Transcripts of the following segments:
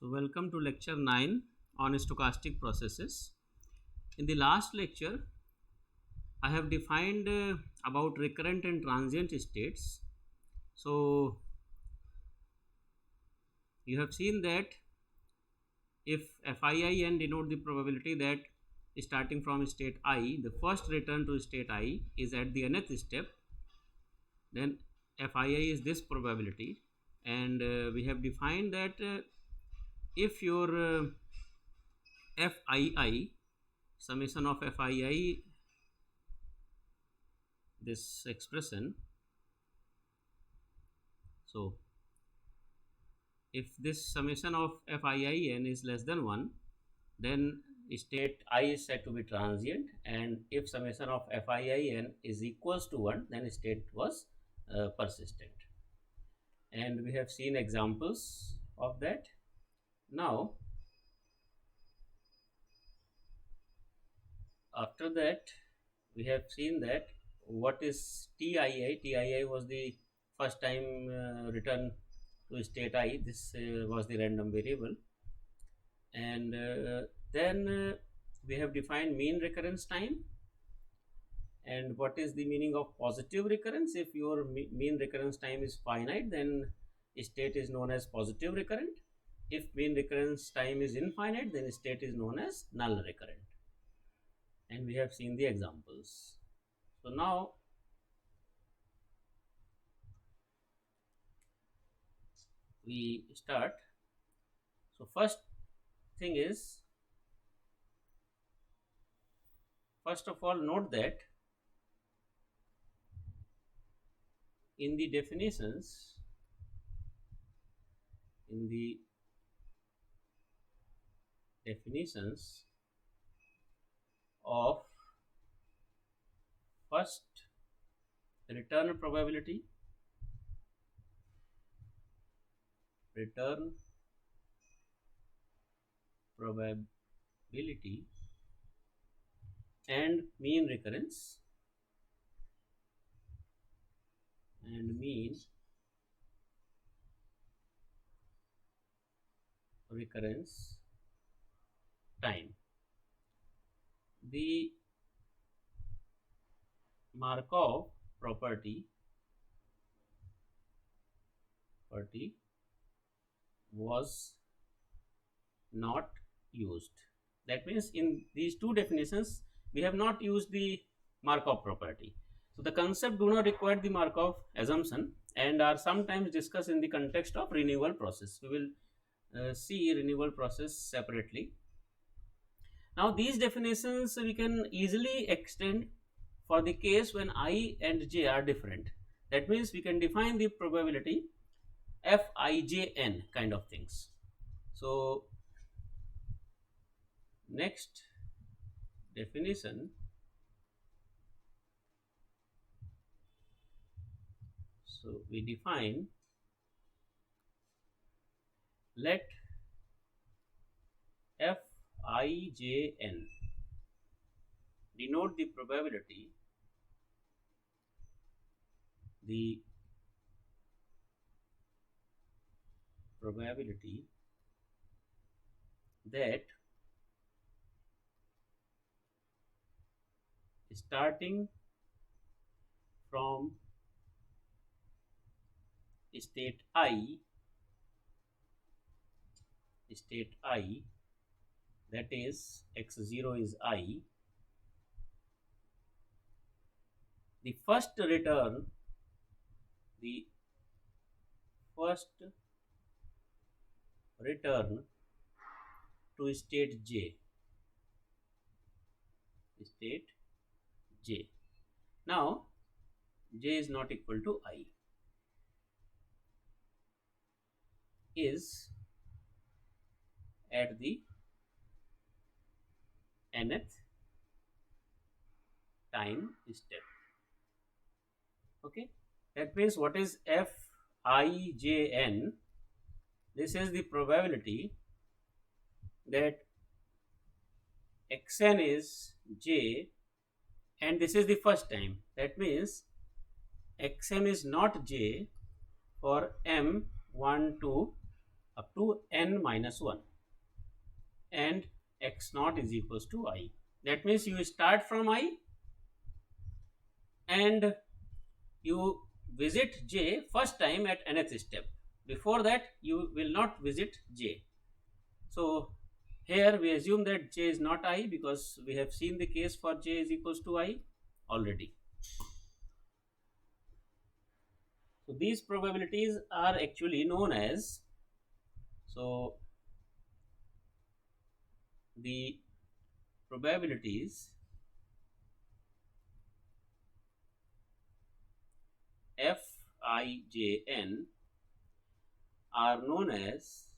So welcome to lecture 9 on stochastic processes. In the last lecture, I have defined about recurrent and transient states. So you have seen that if FIIN denote the probability that starting from state I, the first return to state I is at the nth step, then FII is this probability, and we have defined that if your FII summation of FII, this expression, so if this summation of FIIN is less than 1, then state I is said to be transient, and if summation of FIIN is equals to 1, then state was persistent. And we have seen examples of that. Now after that, we have seen that what is TII. TII was the first time return to state I. This was the random variable, and then we have defined mean recurrence time. And what is the meaning of positive recurrence? If your mean recurrence time is finite, then state is known as positive recurrent. If mean recurrence time is infinite, then state is known as null recurrent. And we have seen the examples. So now we start. So first thing is, first of all, note that in the definitions, of first return probability, and mean recurrence time. The Markov property was not used. That means in these two definitions, we have not used the Markov property. So the concept do not require the Markov assumption and are sometimes discussed in the context of renewal process. We will see renewal process separately. Now these definitions we can easily extend for the case when I and j are different. That means we can define the probability Fijn kind of things. So next definition, so we define, let Fijn denote the probability that starting from state I, that is x0 is I, the first return to state j. Now j is not equal to I, is at the nth time step. Okay, that means what is Fijn? This is the probability that xn is j, and this is the first time. That means xm is not j for m 1 2 up to n minus 1, and x naught is equals to I. That means you start from I and you visit j first time at nth step. Before that you will not visit j. So here we assume that j is not I because we have seen the case for j is equals to I already. So these probabilities are actually known as, so the probabilities Fijn are known as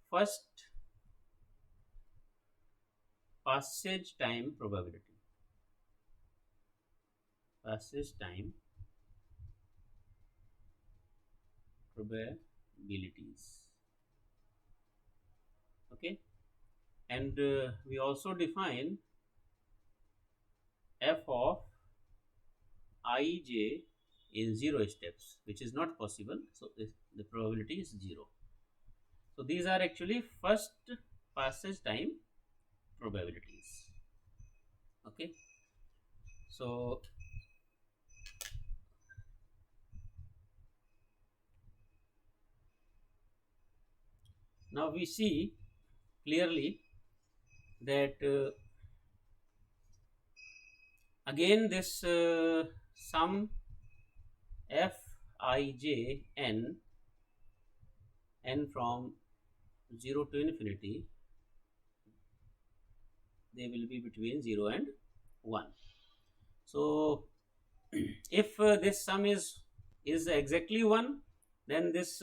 first passage time probability. Passage time probabilities. Okay, and we also define f of ij in 0 steps, which is not possible. So the probability is 0. So these are actually first passage time probabilities. Okay, so now we see clearly that again this sum Fij n from 0 to infinity, they will be between 0 and 1. So if this sum is exactly 1, then these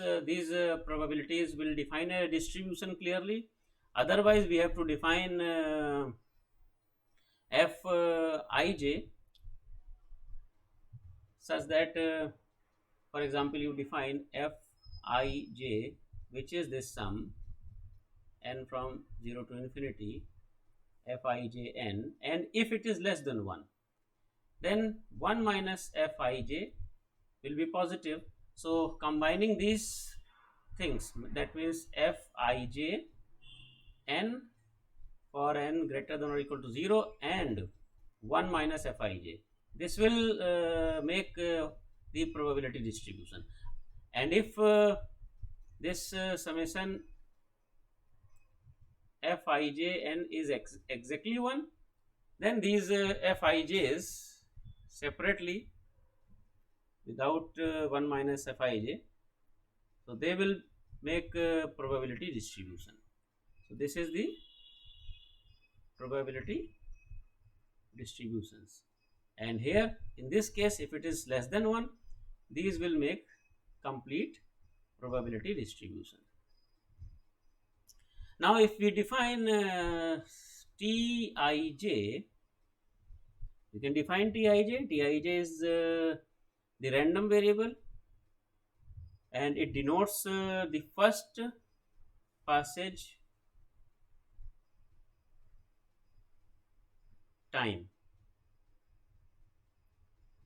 probabilities will define a distribution clearly. Otherwise we have to define Fij such that for example you define Fij, which is this sum n from 0 to infinity Fijn, and if it is less than 1, then 1 minus Fij will be positive. So combining these things, that means Fij n for n greater than or equal to 0 and 1 minus Fij, this will make the probability distribution. And if this summation Fijn is exactly 1, then these Fij's separately without 1 minus Fij, so they will make probability distribution. So this is the probability distributions, and here in this case if it is less than 1, these will make complete probability distribution. Now if we define Tij, we can define Tij. Tij is the random variable and it denotes the first passage time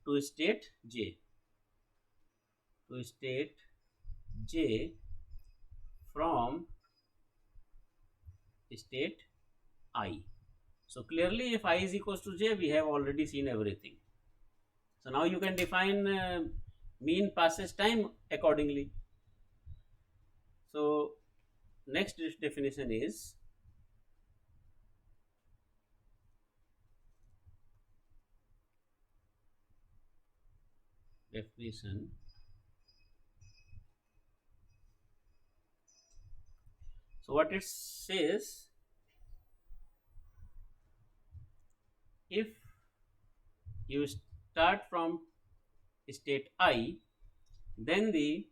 to state j, from state I. So clearly if I is equals to j, we have already seen everything. So now you can define mean passage time accordingly. So next definition is so what it says, if you start from state I, then the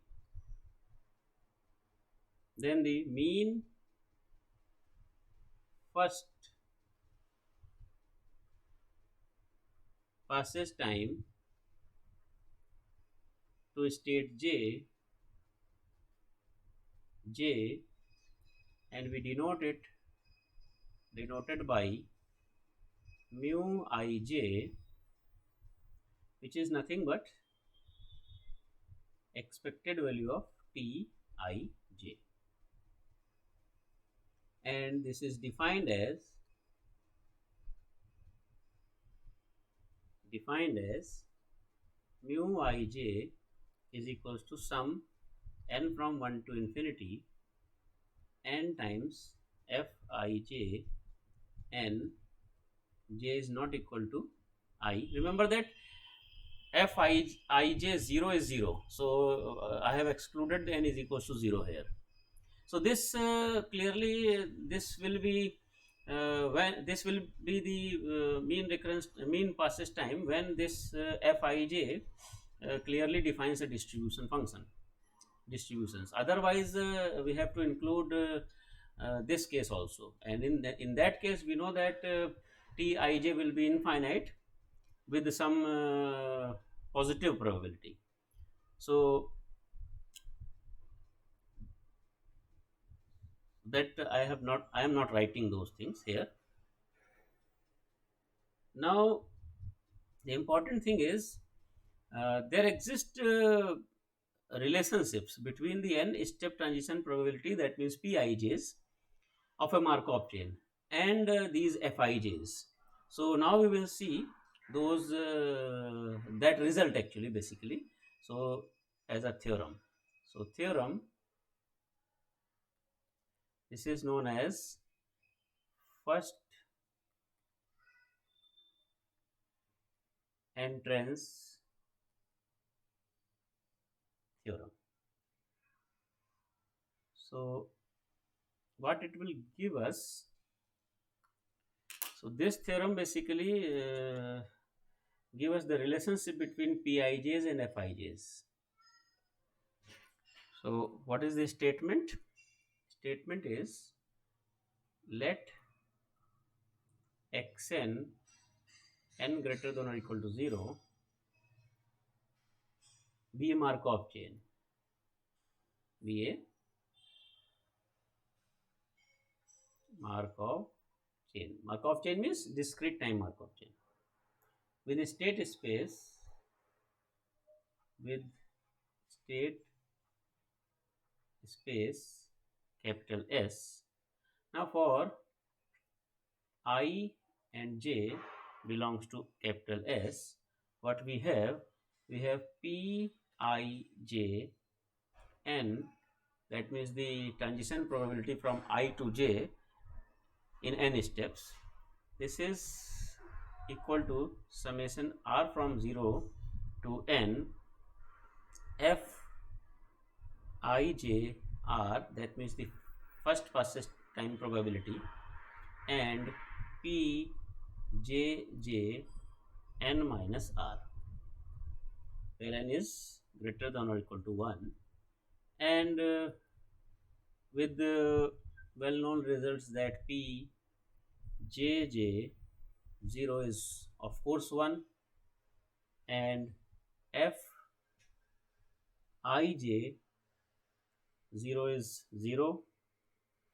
mean first passage time to state j, and we denoted by mu ij, which is nothing but expected value of Tij, and this is defined as mu ij is equals to sum n from 1 to infinity n times Fij n j is not equal to I. Remember that Fij 0 is 0, so I have excluded n is equals to 0 here. So this clearly this will be when this will be the mean passage time when this Fij clearly defines a distribution function distributions. Otherwise we have to include this case also, and in that case we know that Tij will be infinite with some positive probability. So that I am not writing those things here. Now the important thing is there exist relationships between the n step transition probability, that means Pij's of a Markov chain, and these Fij's. So now we will see those that result actually basically. So as a theorem. So theorem, this is known as first entrance theorem. So what it will give us, so this theorem basically give us the relationship between Pij's and Fij's. So what is the statement? Statement is let xn n greater than or equal to 0 be a Markov chain. Be a Markov chain. Markov chain means discrete time Markov chain with a state space capital S. Now for I and j belongs to capital S, what we have Pij n, that means the transition probability from I to j in n steps. This is equal to summation r from 0 to n f ij r, that means the first passage time probability, and p j j n minus r, where n is greater than or equal to 1, and with the well-known results that p j j 0 is of course 1, and f ij 0 is 0,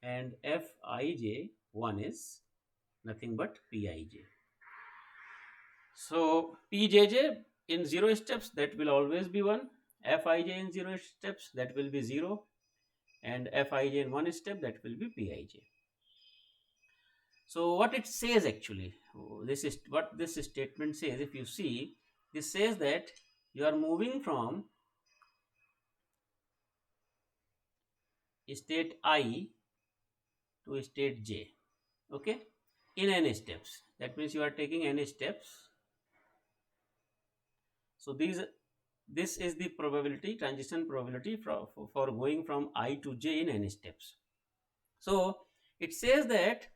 and Fij 1 is nothing but Pij. So Pjj in 0 steps, that will always be 1, Fij in 0 steps, that will be 0, and Fij in 1 step, that will be Pij. So what it says actually, this is what this statement says. If you see, this says that you are moving from state I to state j, okay, in n steps. That means you are taking n steps. So this is the probability, transition probability for going from I to j in n steps. So it says that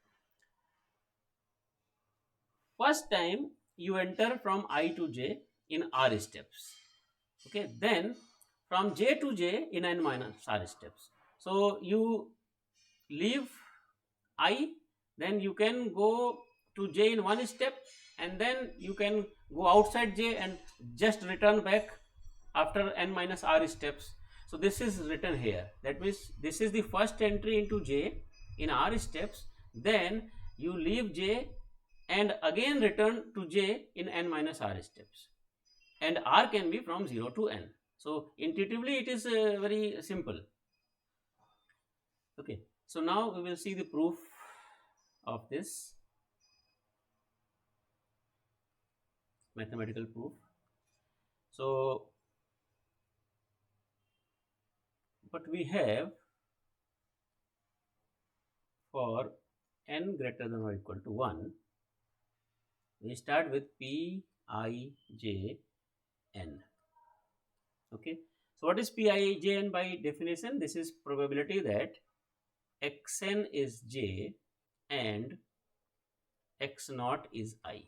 first time you enter from I to j in r steps, okay, then from j to j in n minus r steps. So you leave I, then you can go to j in 1 step, and then you can go outside j and just return back after n minus r steps. So this is written here. That means this is the first entry into j in r steps, then you leave j and again return to j in n minus r steps, and r can be from 0 to n. So intuitively it is very simple. Okay, so now we will see the proof of this mathematical proof. So what we have for n greater than or equal to 1, we start with Pij n. Okay, so what is Pij n by definition? This is probability that xn is j and x naught is I.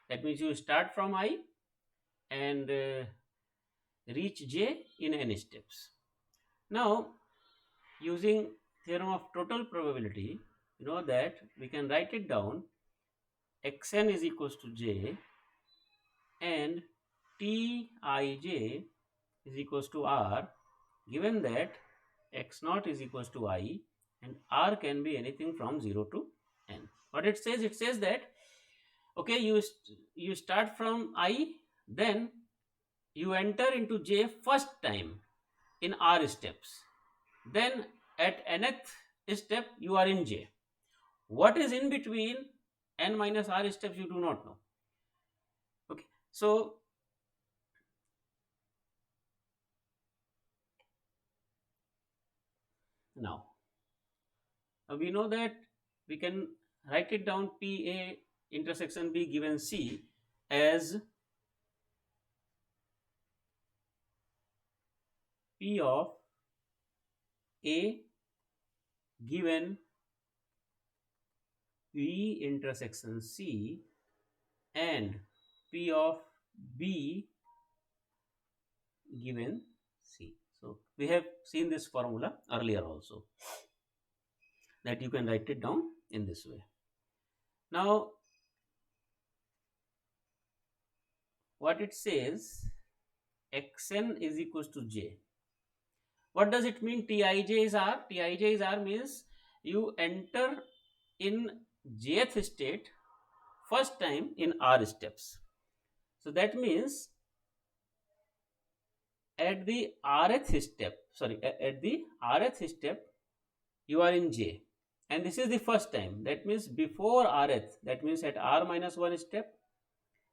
That means you start from I and reach j in n steps. Now, using theorem of total probability, you know that we can write it down, xn is equals to j and Tij is equals to r, given that x naught is equals to I and r can be anything from 0 to n. What it says that, okay, you start from I, then you enter into j first time in r steps, then at nth step you are in j. What is in between n minus r steps you do not know. Okay, so now we know that we can write it down PA intersection B given C as P of A given B intersection C and P of B given C. So we have seen this formula earlier also, that you can write it down in this way. Now what it says, xn is equals to j. What does it mean? Tij is r. Tij is r means you enter in jth state first time in r steps. So that means at the rth step, you are in j, and this is the first time. That means before rth, that means at r minus 1 step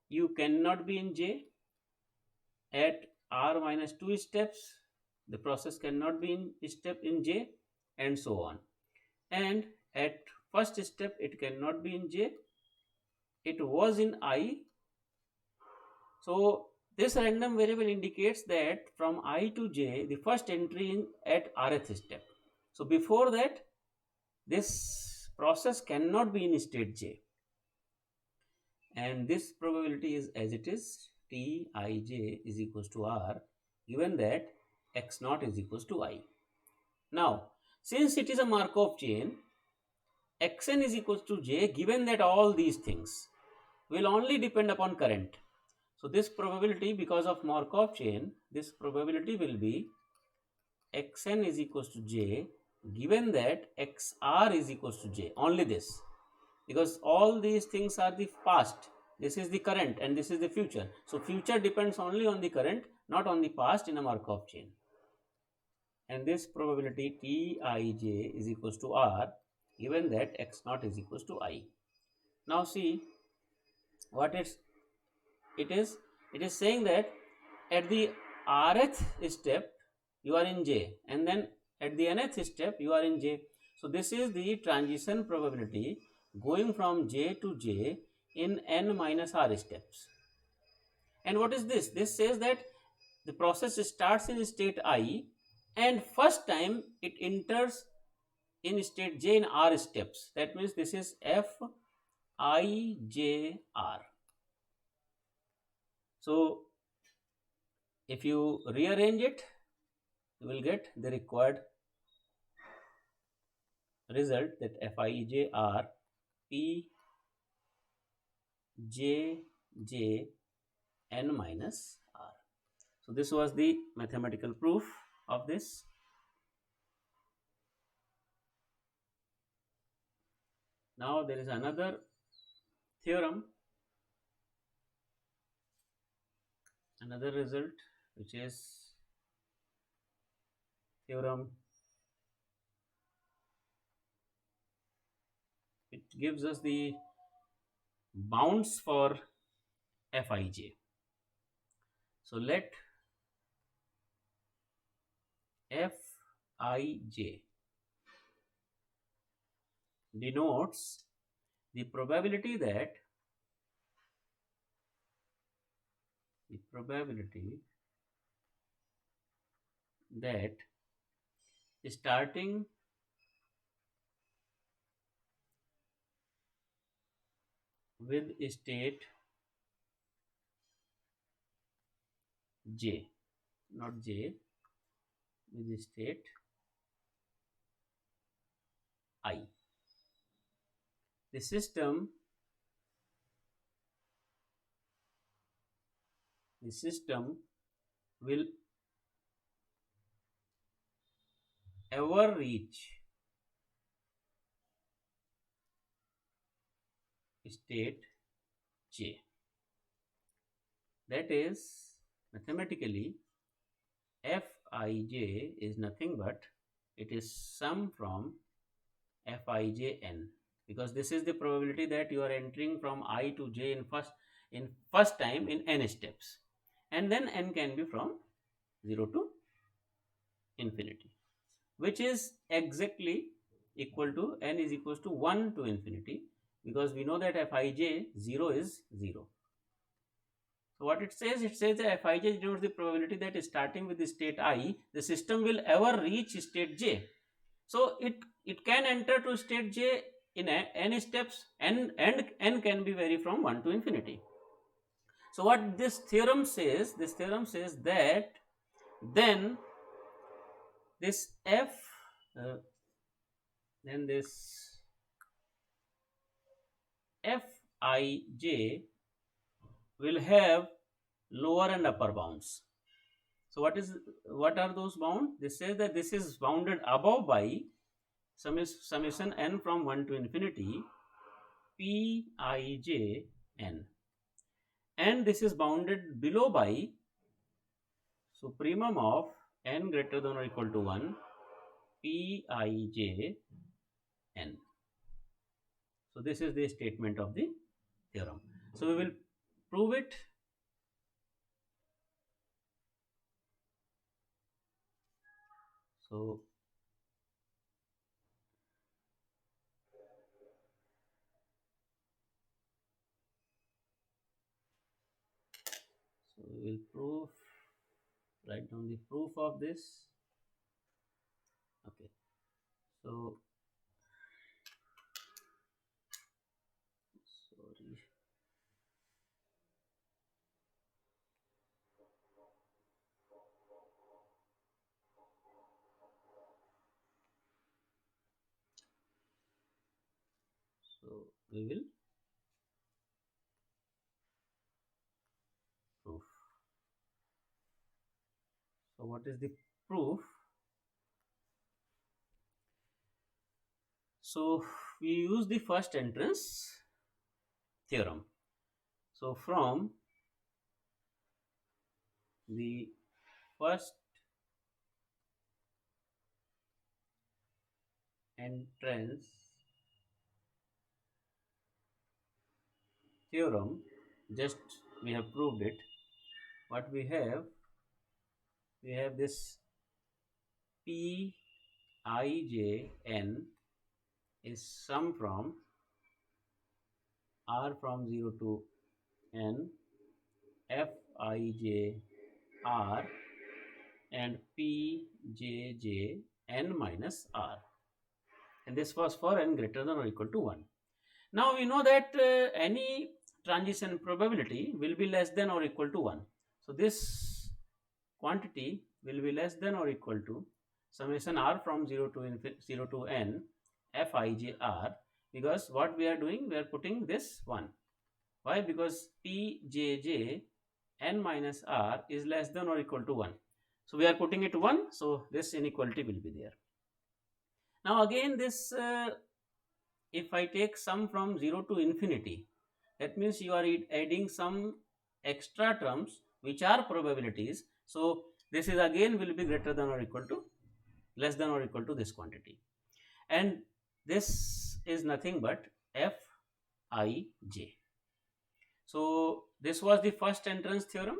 you cannot be in j. At r minus 2 steps the process cannot be in j, and so on. And at first step it cannot be in j, it was in I. So this random variable indicates that from I to j, the first entry in at rth step. So before that, this process cannot be in state j, and this probability is as it is, Tij is equals to r, given that x naught is equals to I. Now, since it is a Markov chain, xn is equals to j, given that all these things will only depend upon current. So this probability, because of Markov chain, this probability will be xn is equals to j, given that xr is equals to j. Only this, because all these things are the past, this is the current, and this is the future. So future depends only on the current, not on the past in a Markov chain. And this probability Tij is equals to r, given that x naught is equals to I. Now see what it is. It is saying that at the rth step you are in j, and then at the nth step you are in j. So this is the transition probability going from j to j in n minus r steps. And what is this? This says that the process starts in state I, and first time it enters in state j in r steps. That means this is f I j r. So if you rearrange it, you will get the required result, that Fij r P j j n minus r. So this was the mathematical proof of this. Now there is another theorem, another result, which is theorem, it gives us the bounds for Fij. So let Fij denotes the probability that starting with state j, not j, with state I, the system will ever reach state j. That is, mathematically, Fij is nothing but it is sum from Fijn, because this is the probability that you are entering from I to j in first time in n steps, and then n can be from 0 to infinity, which is exactly equal to n is equals to 1 to infinity, because we know that Fij 0 is 0. So what it says that Fij denotes the probability that starting with the state I, the system will ever reach state j. So it can enter to state j in n steps, and n can be vary from 1 to infinity. So what this theorem says that then this f then this Fij will have lower and upper bounds. So what are those bounds? This says that this is bounded above by summation n from 1 to infinity Pij n, and this is bounded below by supremum of n greater than or equal to 1 Pij n. So this is the statement of the theorem. So we will prove it. So we will write down the proof of this. Okay, so sorry. So we will proof. So what is the proof? So we use the first entrance theorem. So from the first entrance theorem, just we have proved it. What we have this Pij n is sum from r from 0 to n Fij r and Pjj n minus r, and this was for n greater than or equal to 1. Now we know that any transition probability will be less than or equal to 1. So this quantity will be less than or equal to summation r from 0 to n Fij r, because what we are doing, we are putting this 1. Why? Because Pjj n minus r is less than or equal to 1. So we are putting it 1, so this inequality will be there. Now again this if I take sum from 0 to infinity, that means you are adding some extra terms which are probabilities. So this is again will be greater than or equal to less than or equal to this quantity, and this is nothing but Fij. So this was the first entrance theorem,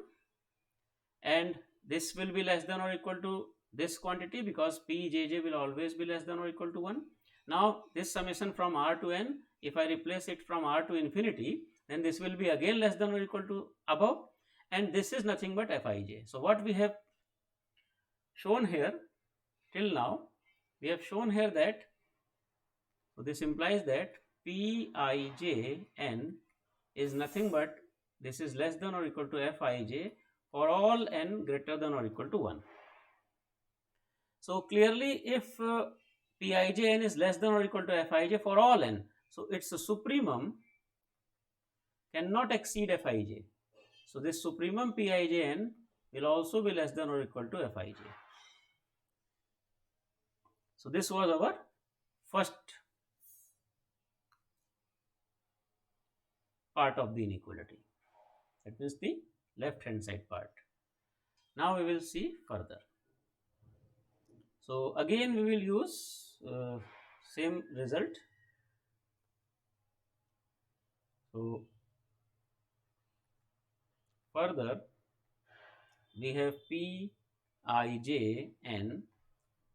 and this will be less than or equal to this quantity because Pjj will always be less than or equal to 1. Now this summation from R to N, if I replace it from R to infinity, then this will be again less than or equal to above, and this is nothing but Fij. So what we have shown here till now, we have shown here that, so this implies that Pijn is nothing but this is less than or equal to Fij for all n greater than or equal to 1. So clearly if Pijn is less than or equal to Fij for all n, so its supremum cannot exceed Fij. So this supremum Pijn will also be less than or equal to Fij. So this was our first part of the inequality. That means the left hand side part. Now we will see further. So again we will use same result. So further we have Pijn,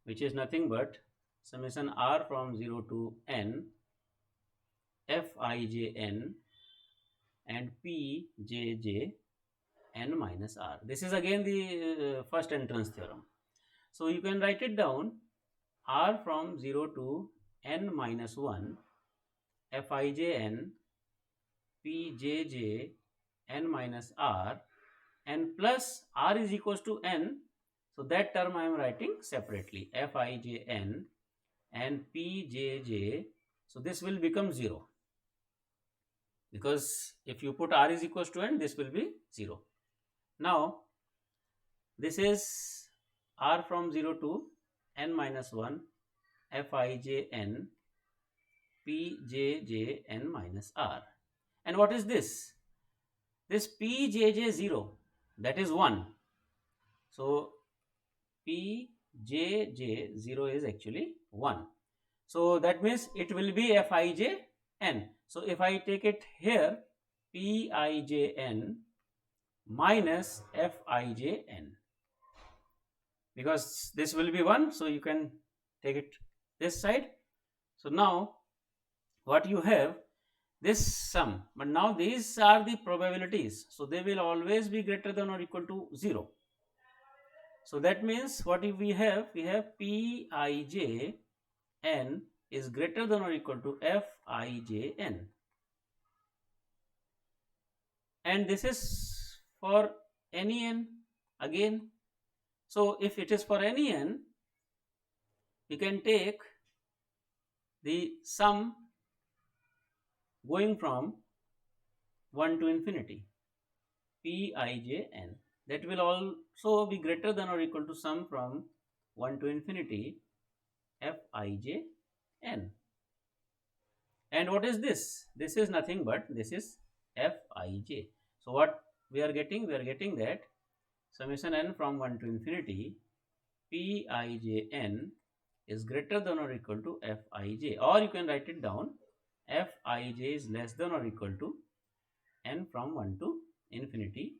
which is nothing but summation R from 0 to n Fijn and Pjj n minus R. This is again the first entrance theorem. So you can write it down, R from 0 to n minus 1 Fijn Pjj n minus R, and plus R is equals to n. So that term I am writing separately, Fijn and Pjj. So this will become 0, because if you put R is equals to n, this will be 0. Now this is R from 0 to n minus 1 Fijn Pjj n minus R. And what is this? This Pjj 0, that is 1. So Pjj 0 is actually 1. So that means it will be Fij n. So if I take it here, Pij n minus Fij n, because this will be 1, so you can take it this side. So now what you have, this sum, but now these are the probabilities, so they will always be greater than or equal to 0. So that means what if we have Pij n is greater than or equal to Fij n, and this is for any n again. So if it is for any n, we can take the sum going from 1 to infinity, Pij n, that will also be greater than or equal to sum from 1 to infinity Fij n. And what is this? This is nothing but this is Fij. So what we are getting? We are getting that summation n from 1 to infinity Pij n is greater than or equal to Fij, or you can write it down, Fij is less than or equal to n from 1 to infinity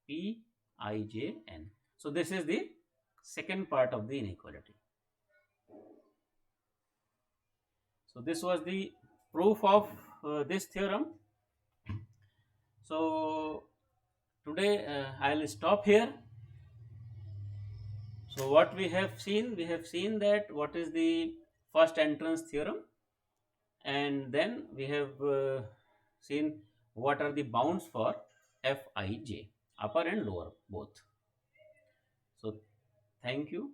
Pij n. So this is the second part of the inequality. So this was the proof of this theorem. So today I will stop here. So what we have seen that what is the first entrance theorem, and then we have seen what are the bounds for Fij, upper and lower both. So thank you.